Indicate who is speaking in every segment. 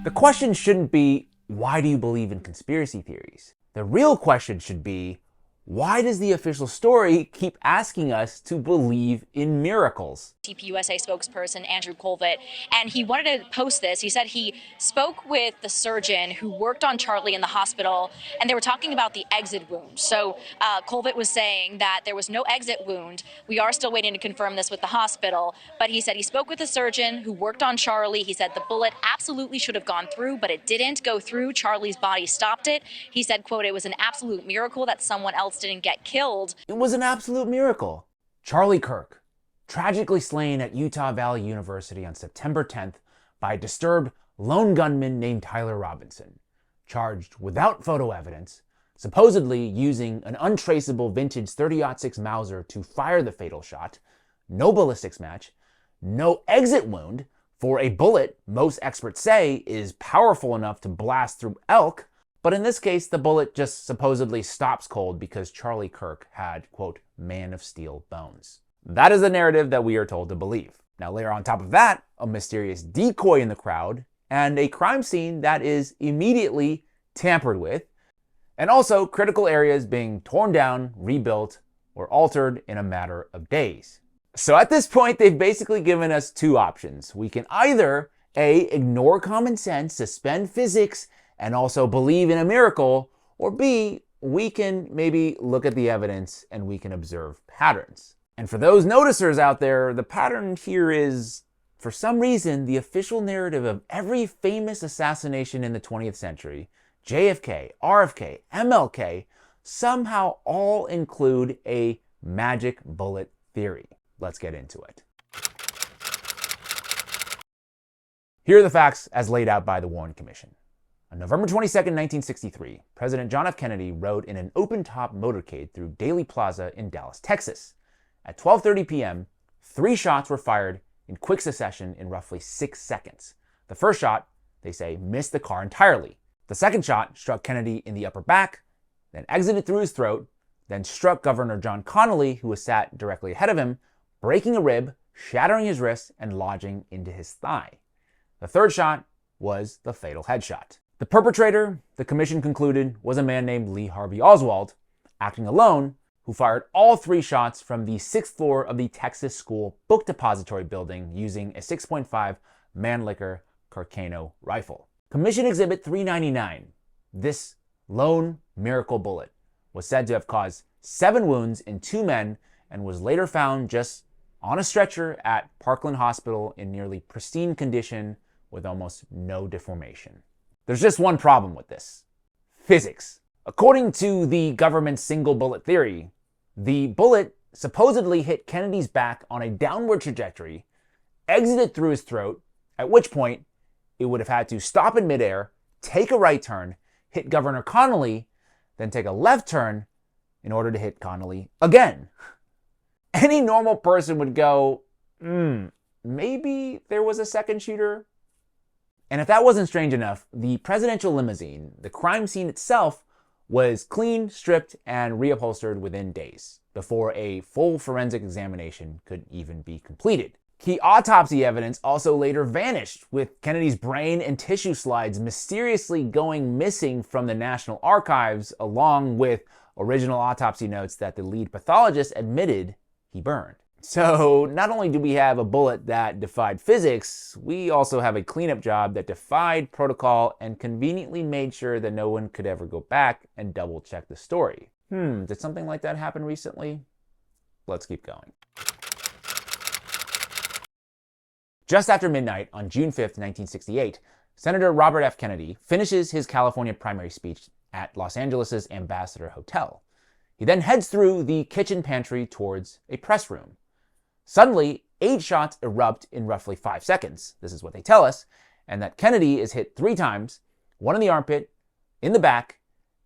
Speaker 1: The question shouldn't be, why do you believe in conspiracy theories? The real question should be, why does the official story keep asking us to believe in miracles?
Speaker 2: TPUSA spokesperson Andrew Colvett, and he wanted to post this. He said he spoke with the surgeon who worked on Charlie in the hospital, and they were talking about the exit wound. So Colvett was saying that there was no exit wound. We are still waiting to confirm this with the hospital, but he said he spoke with the surgeon who worked on Charlie. He said the bullet absolutely should have gone through, but it didn't go through. Charlie's body stopped it. He said, quote, "It was an absolute miracle that someone else didn't get killed."
Speaker 1: It was an absolute miracle. Charlie Kirk, tragically slain at Utah Valley University on September 10th by a disturbed lone gunman named Tyler Robinson, charged without photo evidence, supposedly using an untraceable vintage .30-06 Mauser to fire the fatal shot, no ballistics match, no exit wound for a bullet most experts say is powerful enough to blast through elk, but in this case the bullet just supposedly stops cold because Charlie Kirk had, quote, man of steel bones. That is the narrative that we are told to believe. Now layer on top of that, a mysterious decoy in the crowd, and a crime scene that is immediately tampered with, and also critical areas being torn down, rebuilt, or altered in a matter of days. So at this point, they've basically given us two options. We can either A, ignore common sense, suspend physics, and also believe in a miracle, or B, we can maybe look at the evidence and we can observe patterns. And for those noticers out there, the pattern here is, for some reason, the official narrative of every famous assassination in the 20th century, JFK, RFK, MLK, somehow all include a magic bullet theory. Let's get into it. Here are the facts as laid out by the Warren Commission. On November 22nd, 1963, President John F. Kennedy rode in an open-top motorcade through Daley Plaza in Dallas, Texas. At 12:30 p.m., 3 shots were fired in quick succession in roughly 6 seconds. The first shot, they say, missed the car entirely. The second shot struck Kennedy in the upper back, then exited through his throat, then struck Governor John Connally, who was sat directly ahead of him, breaking a rib, shattering his wrist, and lodging into his thigh. The third shot was the fatal headshot. The perpetrator, the commission concluded, was a man named Lee Harvey Oswald, acting alone, who fired all 3 shots from the 6th floor of the Texas School Book Depository building using a 6.5 Mannlicher Carcano rifle. Commission Exhibit 399, this lone miracle bullet, was said to have caused 7 wounds in 2 men and was later found just on a stretcher at Parkland Hospital in nearly pristine condition with almost no deformation. There's just one problem with this: physics. According to the government's single bullet theory, the bullet supposedly hit Kennedy's back on a downward trajectory, exited through his throat, at which point it would have had to stop in midair, take a right turn, hit Governor Connally, then take a left turn in order to hit Connally again. Any normal person would go, maybe there was a second shooter? And if that wasn't strange enough, the presidential limousine, the crime scene itself, was cleaned, stripped, and reupholstered within days, before a full forensic examination could even be completed. Key autopsy evidence also later vanished, with Kennedy's brain and tissue slides mysteriously going missing from the National Archives, along with original autopsy notes that the lead pathologist admitted he burned. So not only do we have a bullet that defied physics, we also have a cleanup job that defied protocol and conveniently made sure that no one could ever go back and double check the story. Did something like that happen recently? Let's keep going. Just after midnight on June 5th, 1968, Senator Robert F. Kennedy finishes his California primary speech at Los Angeles' Ambassador Hotel. He then heads through the kitchen pantry towards a press room. Suddenly, 8 shots erupt in roughly 5 seconds. This is what they tell us, and that Kennedy is hit 3 times, 1 in the armpit, in the back,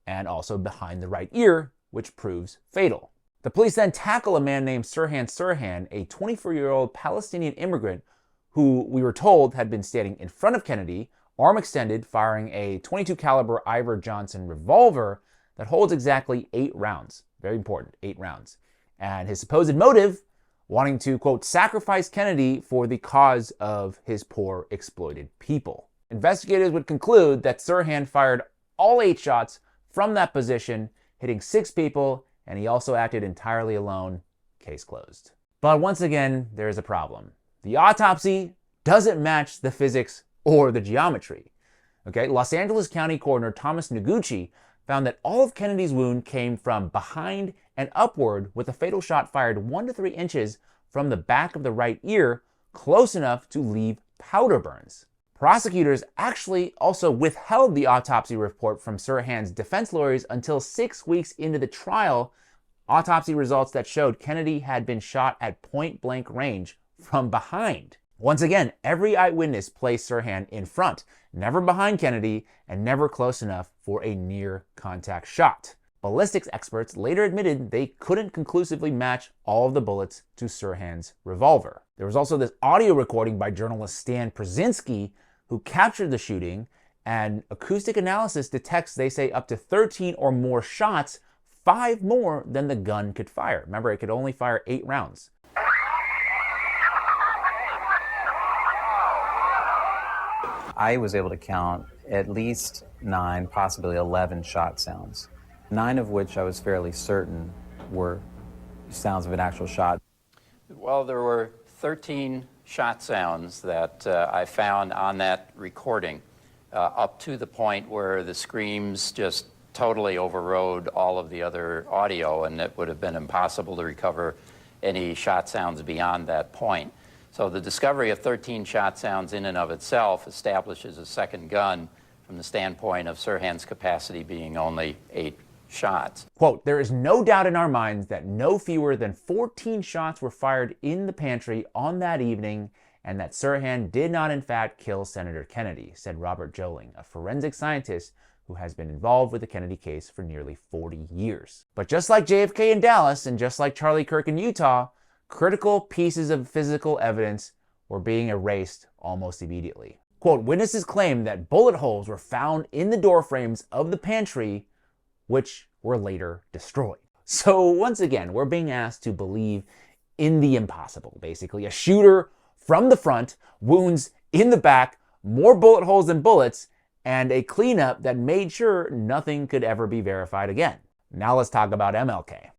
Speaker 1: and also behind the right ear, which proves fatal. The police then tackle a man named Sirhan Sirhan, a 24-year-old Palestinian immigrant who we were told had been standing in front of Kennedy, arm extended, firing a .22 caliber Iver Johnson revolver that holds exactly 8 rounds. Very important, 8 rounds. And his supposed motive, wanting to, quote, sacrifice Kennedy for the cause of his poor, exploited people. investigators would conclude that Sirhan fired all 8 shots from that position, hitting 6 people, and he also acted entirely alone. Case closed. But once again, there is a problem. The autopsy doesn't match the physics or the geometry. Okay, Los Angeles County Coroner Thomas Noguchi found that all of Kennedy's wound came from behind and upward, with a fatal shot fired 1 to 3 inches from the back of the right ear, close enough to leave powder burns. Prosecutors actually also withheld the autopsy report from Sirhan's defense lawyers until 6 weeks into the trial, autopsy results that showed Kennedy had been shot at point-blank range from behind. Once again, every eyewitness placed Sirhan in front, never behind Kennedy, and never close enough for a near-contact shot. Ballistics experts later admitted they couldn't conclusively match all of the bullets to Sirhan's revolver. There was also this audio recording by journalist Stan Przinski, who captured the shooting, and acoustic analysis detects, they say, up to 13 or more shots, 5 more than the gun could fire. Remember, it could only fire 8 rounds.
Speaker 3: I was able to count at least 9, possibly 11 shot sounds, 9 of which I was fairly certain were sounds of an actual shot.
Speaker 4: Well, there were 13 shot sounds that I found on that recording, up to the point where the screams just totally overrode all of the other audio, and it would have been impossible to recover any shot sounds beyond that point. So the discovery of 13 shot sounds in and of itself establishes a second gun from the standpoint of Sirhan's capacity being only 8 shots.
Speaker 1: Quote, "There is no doubt in our minds that no fewer than 14 shots were fired in the pantry on that evening, and that Sirhan did not in fact kill Senator Kennedy," said Robert Joling, a forensic scientist who has been involved with the Kennedy case for nearly 40 years. But just like JFK in Dallas, and just like Charlie Kirk in Utah, critical pieces of physical evidence were being erased almost immediately. Quote, "Witnesses claimed that bullet holes were found in the door frames of the pantry, which were later destroyed." So once again, we're being asked to believe in the impossible, basically. A shooter from the front, wounds in the back, more bullet holes than bullets, and a cleanup that made sure nothing could ever be verified again. Now let's talk about MLK.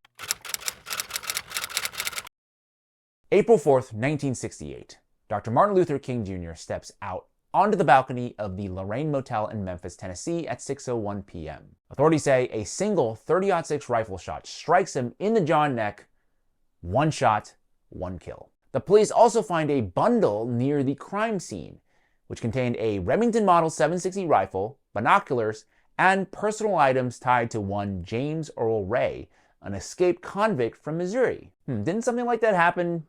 Speaker 1: April 4th, 1968, Dr. Martin Luther King Jr. steps out onto the balcony of the Lorraine Motel in Memphis, Tennessee at 6:01 p.m. Authorities say a single .30-06 rifle shot strikes him in the jaw and neck. 1 shot, 1 kill. The police also find a bundle near the crime scene, which contained a Remington Model 760 rifle, binoculars, and personal items tied to one James Earl Ray, an escaped convict from Missouri. Didn't something like that happen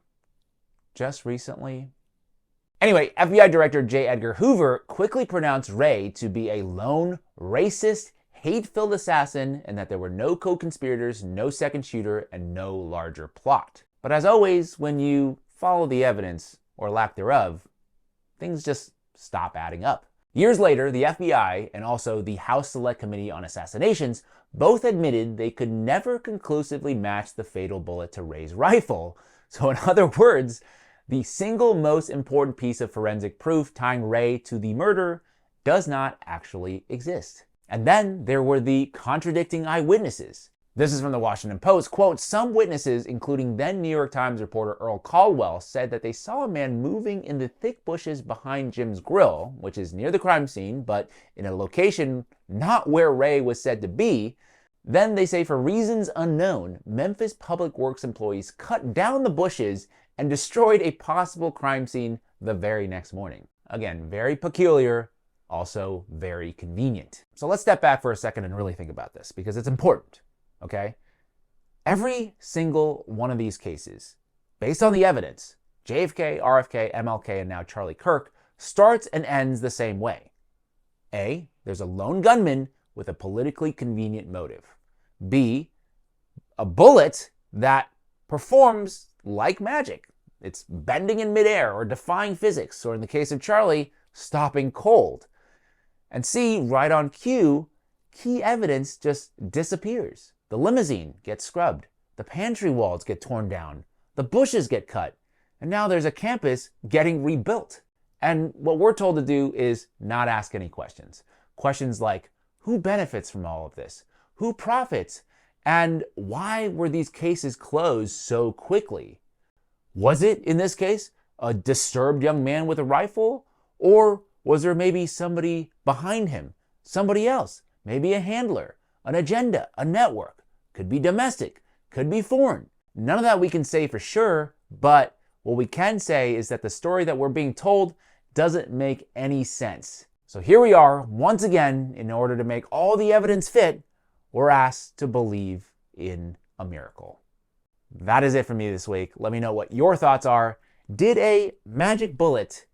Speaker 1: just recently? Anyway, FBI Director J. Edgar Hoover quickly pronounced Ray to be a lone, racist, hate-filled assassin, and that there were no co-conspirators, no second shooter, and no larger plot. But as always, when you follow the evidence, or lack thereof, things just stop adding up. Years later, the FBI and also the House Select Committee on Assassinations both admitted they could never conclusively match the fatal bullet to Ray's rifle. So in other words, the single most important piece of forensic proof tying Ray to the murder does not actually exist. And then there were the contradicting eyewitnesses. This is from the Washington Post. Quote, "Some witnesses, including then New York Times reporter Earl Caldwell, said that they saw a man moving in the thick bushes behind Jim's Grill, which is near the crime scene, but in a location not where Ray was said to be. Then they say for reasons unknown, Memphis Public Works employees cut down the bushes and destroyed a possible crime scene the very next morning." Again, very peculiar, also very convenient. So let's step back for a second and really think about this, because it's important, okay? Every single one of these cases, based on the evidence, JFK, RFK, MLK, and now Charlie Kirk, starts and ends the same way. A, there's a lone gunman with a politically convenient motive. B, a bullet that performs like magic. It's bending in midair or defying physics, or in the case of Charlie, stopping cold. And C, right on cue, key evidence just disappears. The limousine gets scrubbed, the pantry walls get torn down, the bushes get cut, and now there's a campus getting rebuilt. And what we're told to do is not ask any questions. Questions like, who benefits from all of this? Who profits? And why were these cases closed so quickly? Was it, in this case, a disturbed young man with a rifle? Or was there maybe somebody behind him? Somebody else? Maybe a handler, an agenda, a network? Could be domestic, could be foreign. None of that we can say for sure, but what we can say is that the story that we're being told doesn't make any sense. So here we are, once again, in order to make all the evidence fit, we're asked to believe in a miracle. That is it for me this week. Let me know what your thoughts are. Did a magic bullet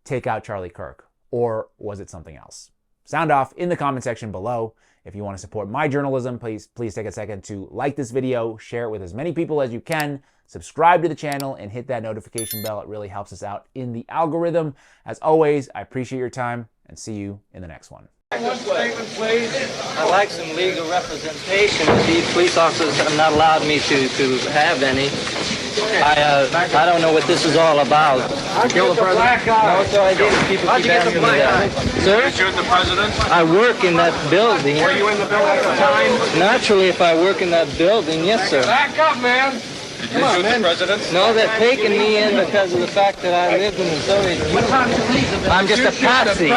Speaker 1: take out Charlie Kirk, or was it something else? Sound off in the comment section below. If you want to support my journalism, please take a second to like this video, share it with as many people as you can, subscribe to the channel, and hit that notification bell. It really helps us out in the algorithm. As always, I appreciate your time, and see you in the next one.
Speaker 5: One statement, please. I'd like some legal representation. These police officers have not allowed me to have any. I don't know what this is all about.
Speaker 6: Kill the president?
Speaker 5: No, sir, I didn't. People keep asking me that. Sir?
Speaker 6: You shoot the president?
Speaker 5: I work in that building.
Speaker 6: Were you in the building at the time?
Speaker 5: Naturally, if I work in that building, yes, sir.
Speaker 6: Back up, man. Did you shoot the president?
Speaker 5: No, they're taking me in because of the fact that I lived in the Soviet Union. I'm just a patsy.